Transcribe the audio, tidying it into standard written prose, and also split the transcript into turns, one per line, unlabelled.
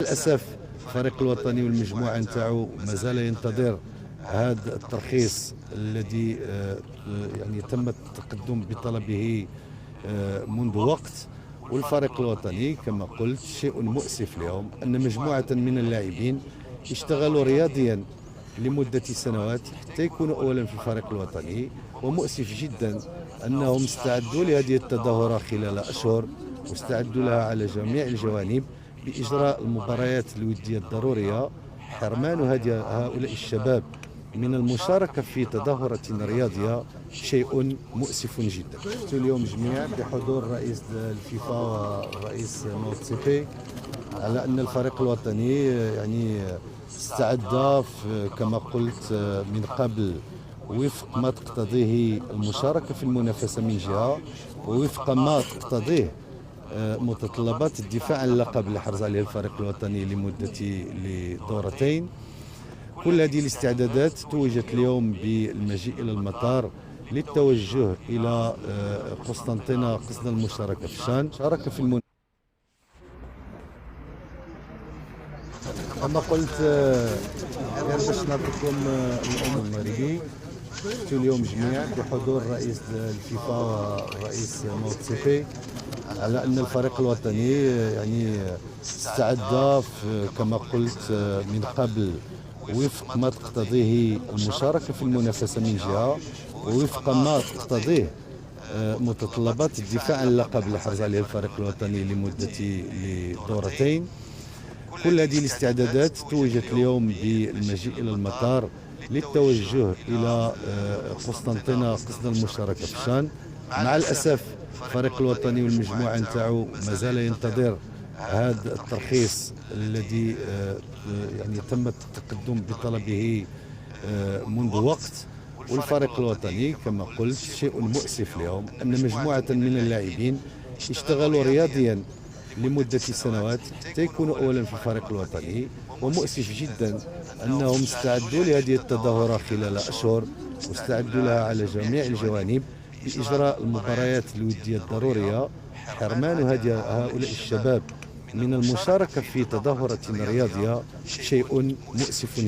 للأسف الفريق الوطني والمجموعة نتاعو مازال ينتظر هذا الترخيص الذي يعني تم التقدم بطلبه منذ وقت. والفريق الوطني كما قلت شيء مؤسف اليوم أن مجموعة من اللاعبين اشتغلوا رياضيا لمدة سنوات حتى يكونوا أولا في الفريق الوطني، ومؤسف جدا أنهم استعدوا لهذه التظاهرة خلال أشهر واستعدوا لها على جميع الجوانب بإجراء المباريات الودية الضرورية. حرمان هؤلاء الشباب من المشاركة في تظاهرة رياضية شيء مؤسف جدا. شفتوا اليوم جميع بحضور رئيس الفيفا والرئيس موتسيبي على أن الفريق الوطني يعني استعد كما قلت من قبل وفق ما تقتضيه المشاركة في المنافسة من جهة، ووفق ما تقتضيه متطلبات الدفاع عن اللقب اللي حرز عليه الفريق الوطني لدورتين. كل هذه الاستعدادات توجت اليوم بالمجيء إلى المطار للتوجه إلى قسطنطينة قصد المشاركة في الشان. شارك في كما قلت غير باش نعطيكم الأمر المغربي. شفتوا اليوم جميع بحضور رئيس الفيفا والرئيس موتسيبي على أن الفريق الوطني يعني استعد كما قلت من قبل وفق ما تقتضيه المشاركة في المنافسة من جهة، ووفق ما تقتضيه متطلبات الدفاع عن اللقب اللي حرز عليه الفريق الوطني لدورتين. كل هذه الاستعدادات توجت اليوم بالمجيء إلى المطار للتوجه إلى قسطنطينة قصد المشاركة في الشان. مع الأسف الفريق الوطني والمجموعة نتاعو مازال ينتظر هذا الترخيص الذي يعني تم التقدم بطلبه منذ وقت. والفريق الوطني كما قلت شيء مؤسف اليوم أن مجموعة من اللاعبين اشتغلوا رياضيا لمدة سنوات حتى يكونوا أولا في الفريق الوطني، ومؤسف جدا أنهم استعدوا لهذه التظاهرة خلال أشهر واستعدوا لها على جميع الجوانب بإجراء المباريات الودية الضرورية. حرمان هؤلاء الشباب من المشاركة في تظاهرة رياضية شيء مؤسف جدا.